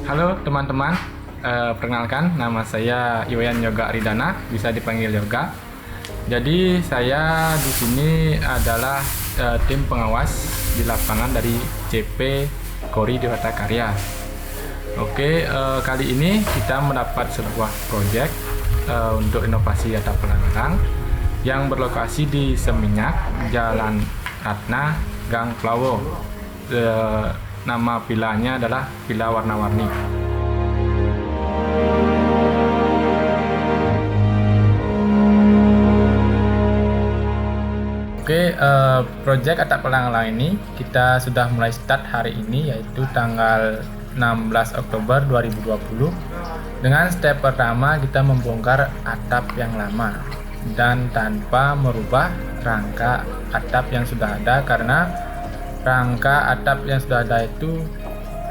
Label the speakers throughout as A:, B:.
A: Halo teman-teman, perkenalkan nama saya Iwayan Yoga Ridana, bisa dipanggil Yoga. Jadi saya di sini adalah tim pengawas di lapangan dari CP Kori Dewata Karya. Oke, kali ini kita mendapat sebuah proyek untuk inovasi atap alang-alang yang berlokasi di Seminyak, Jalan Ratna, Gang Plawo. Nama vilanya adalah Villa Warna-Warni. Oke, proyek atap alang-alang ini kita sudah mulai start hari ini, yaitu tanggal 16 Oktober 2020. Dengan step pertama kita membongkar atap yang lama dan tanpa merubah rangka atap yang sudah ada, karena rangka atap yang sudah ada itu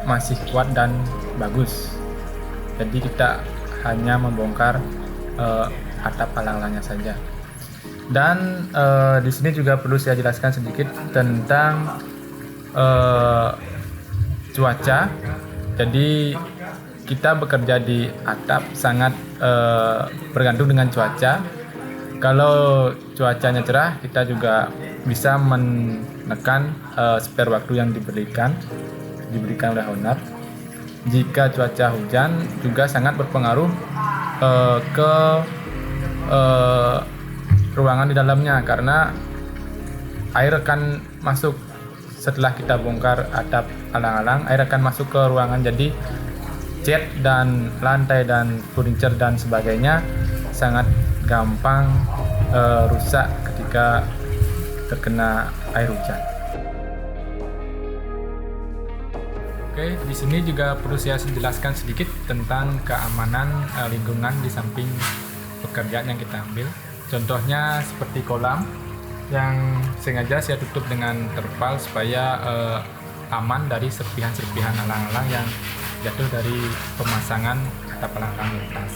A: masih kuat dan bagus. Jadi kita hanya membongkar atap alang-alangnya saja. Dan di sini juga perlu saya jelaskan sedikit tentang cuaca. Jadi kita bekerja di atap sangat bergantung dengan cuaca. Kalau cuacanya cerah, kita juga bisa menekan spare waktu yang diberikan oleh owner. Jika cuaca hujan juga sangat berpengaruh ke ruangan di dalamnya, karena air akan masuk setelah kita bongkar atap alang-alang, air akan masuk ke ruangan. Jadi cat dan lantai dan furniture dan sebagainya sangat gampang rusak ketika terkena air hujan. Oke, di sini juga perlu saya jelaskan sedikit tentang keamanan lingkungan di samping pekerjaan yang kita ambil. Contohnya seperti kolam yang sengaja saya tutup dengan terpal supaya aman dari serpihan-serpihan alang-alang yang jatuh dari pemasangan atap alang-alang di atas.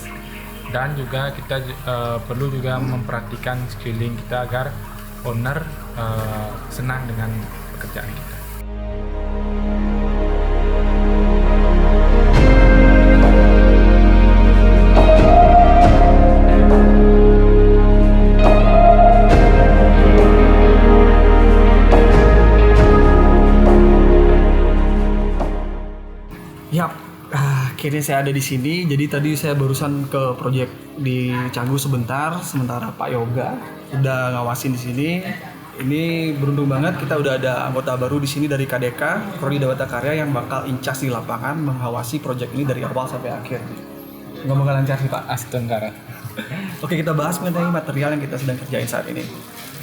A: Dan juga kita perlu juga memperhatikan sekeliling kita agar owner senang dengan pekerjaan kita.
B: Yap, akhirnya saya ada di sini. Jadi tadi saya barusan ke proyek di Canggu sementara Pak Yoga udah ngawasin di sini. Ini beruntung banget kita udah ada anggota baru di sini dari KDK, Kori Dewata Karya, yang bakal incas di lapangan mengawasi proyek ini dari awal sampai akhir. Semoga lancar sih Pak.
A: Astenggara.
B: Oke, kita bahas mengenai material yang kita sedang kerjain saat ini.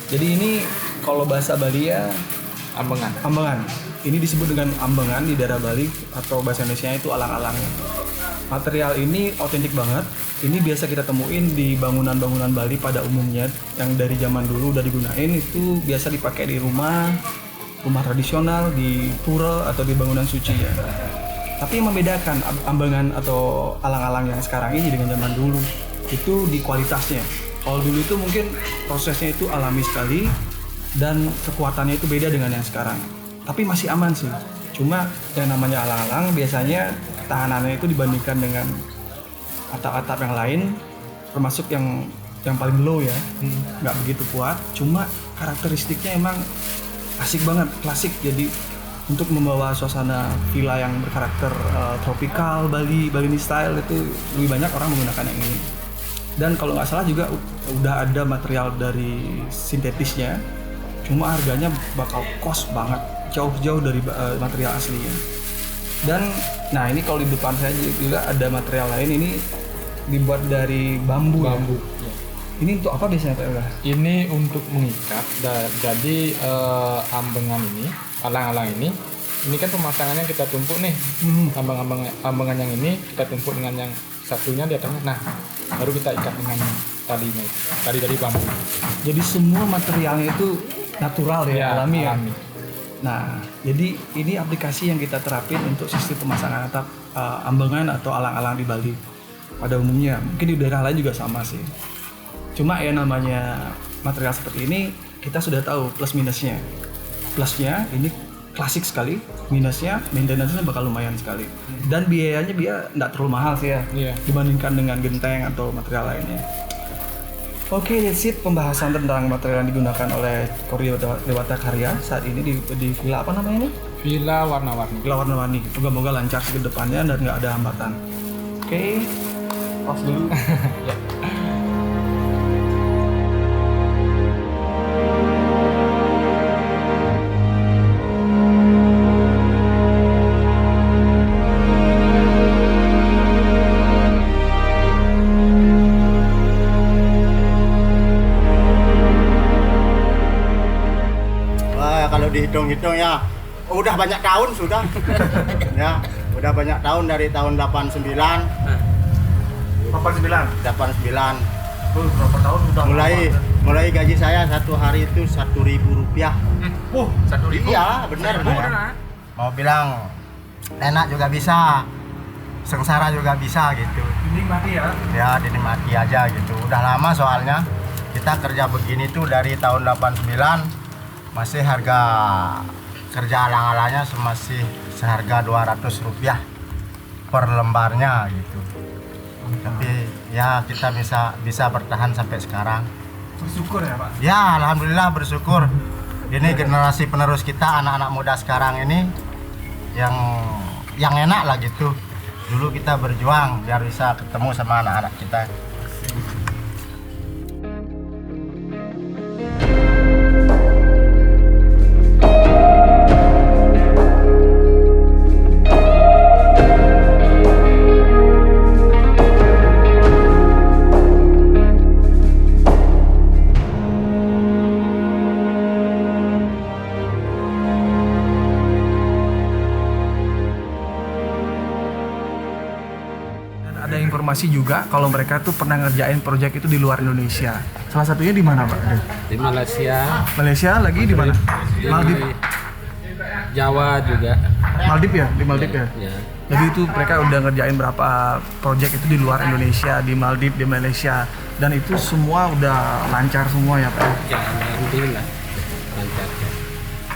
B: Jadi ini kalau bahasa Bali ya ambengan. Ini disebut dengan ambengan di daerah Bali, atau bahasa Indonesia itu alang-alang. Material ini otentik banget. Ini biasa kita temuin di bangunan-bangunan Bali pada umumnya yang dari zaman dulu udah digunain. Itu biasa dipakai di rumah tradisional, di pura atau di bangunan suci ya. Tapi yang membedakan ambengan atau alang-alang yang sekarang ini dengan zaman dulu itu di kualitasnya. Kalau dulu itu mungkin prosesnya itu alami sekali dan kekuatannya itu beda dengan yang sekarang. Tapi masih aman sih. Cuma yang namanya alang-alang biasanya ketahanannya itu dibandingkan dengan atap-atap yang lain, termasuk yang paling low ya, nggak begitu kuat. Cuma karakteristiknya emang asik banget, klasik. Jadi untuk membawa suasana villa yang berkarakter tropikal Bali style itu lebih banyak orang menggunakan yang ini. Dan kalau nggak salah juga udah ada material dari sintetisnya. Cuma harganya bakal cost banget, jauh dari material aslinya. Dan nah ini kalau di depan saya juga ada material lain, ini dibuat dari bambu.
A: Ya.
B: Ini untuk apa biasanya Pak Yoga?
A: Ini untuk mengikat. Jadi ambengan ini, alang-alang ini kan pemasangannya kita tumpuk nih. Ambengan yang ini kita tumpuk dengan yang satunya di atasnya. Nah, baru kita ikat dengan talinya itu. Tali dari bambu.
B: Jadi semua materialnya itu natural ya, alami ya. Nah, jadi ini aplikasi yang kita terapin untuk sistem pemasangan atap ambengan atau alang-alang di Bali pada umumnya. Mungkin di daerah lain juga sama sih. Cuma ya namanya material seperti ini kita sudah tahu plus minusnya. Plusnya ini klasik sekali. Minusnya maintenance-nya bakal lumayan sekali. Dan biayanya dia nggak terlalu mahal sih ya, dibandingkan dengan genteng atau material lainnya. Oke, that's it pembahasan tentang material yang digunakan oleh Kori Dewata Karya saat ini di villa apa namanya ini?
A: Villa warna-warni.
B: Villa warna-warni. Moga-moga lancar ke depannya dan nggak ada hambatan. Oke, pause dulu.
A: Ya.
C: Kalau dihitung-hitung ya udah banyak tahun sudah. Ya, udah banyak tahun dari tahun 89.
B: 89. Tuh, berapa tahun sudah?
C: Mulai gaji saya satu hari itu Rp1.000.
B: 1.000.
C: Iya, benar. Mau bilang enak juga bisa. Sengsara juga bisa gitu.
B: Dinikmati ya.
C: Ya, dinikmati aja gitu. Udah lama soalnya kita kerja begini tuh dari tahun 89. Masih harga kerja alang-alangnya masih seharga Rp200 per lembarnya gitu. Tapi ya kita bisa bertahan sampai sekarang.
B: Bersyukur ya Pak?
C: Ya alhamdulillah bersyukur. Ini generasi penerus kita, anak-anak muda sekarang ini yang enak lah gitu. Dulu kita berjuang biar bisa ketemu sama anak-anak kita.
B: Ada informasi juga kalau mereka tuh pernah ngerjain proyek itu di luar Indonesia. Salah satunya di mana Pak?
D: Di Malaysia.
B: Malaysia lagi di mana? Maldives.
D: Jawa juga.
B: Maldives ya? Di Maldives ya?
D: Ya.
B: Jadi itu mereka udah ngerjain berapa proyek itu di luar Indonesia, di Maldives, di Malaysia. Dan itu semua udah lancar semua ya Pak?
D: Ya, alhamdulillah. Lancar.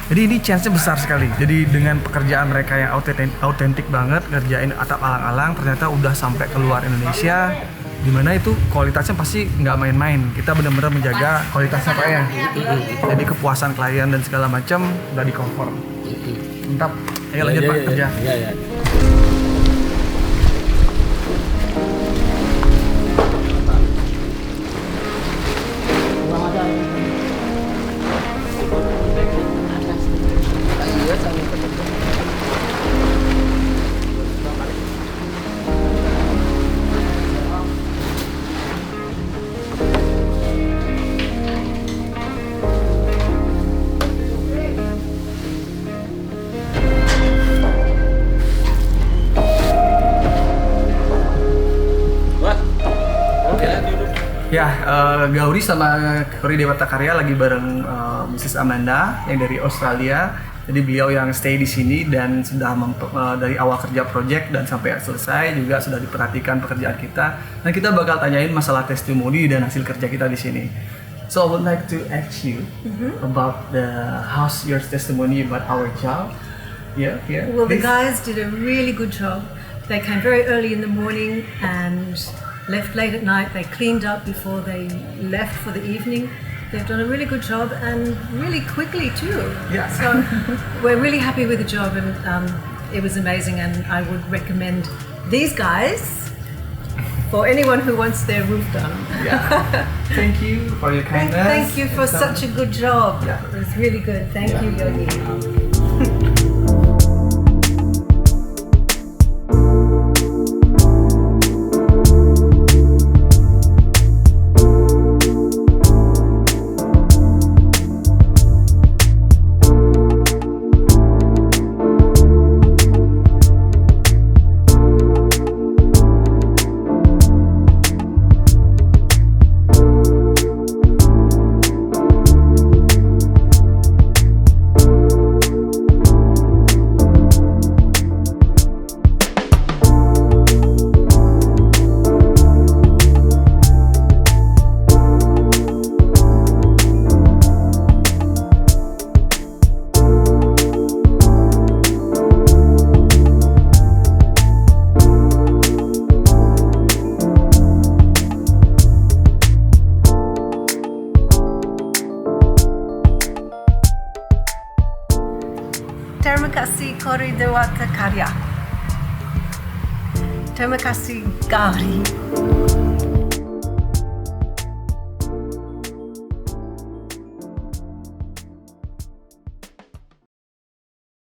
B: Jadi ini chance-nya besar sekali. Jadi dengan pekerjaan mereka yang autentik banget, ngerjain atap alang-alang, ternyata udah sampai keluar Indonesia, dimana itu kualitasnya pasti nggak main-main. Kita benar-benar menjaga kualitasnya Pak ya. Jadi kepuasan klien dan segala macam udah di cover. Mantap. Ayo lanjut Pak kerja.
D: Iya.
B: Ya, Gauri sama Kori Dewata Karya lagi bareng Mrs. Amanda yang dari Australia. Jadi beliau yang stay di sini dan sudah dari awal kerja project dan sampai selesai juga sudah diperhatikan pekerjaan kita. Dan kita bakal tanyain masalah testimoni dan hasil kerja kita di sini. So I would like to ask you about how's your testimony about our job. Yeah.
E: Well, the
B: please.
E: guys did a really good job. They came very early in the morning and left late at night. They cleaned up before they left for the evening. They've done a really good job and really quickly too.
B: Yeah.
E: So we're really happy with the job and it was amazing, and I would recommend these guys for anyone who wants their roof done.
B: Yeah. Thank you for your kindness.
E: Thank you for such a good job.
B: Yeah.
E: It was really good. Thank you, Yogi. Terima kasih Kori Dewata Karya. Terima kasih Gauri.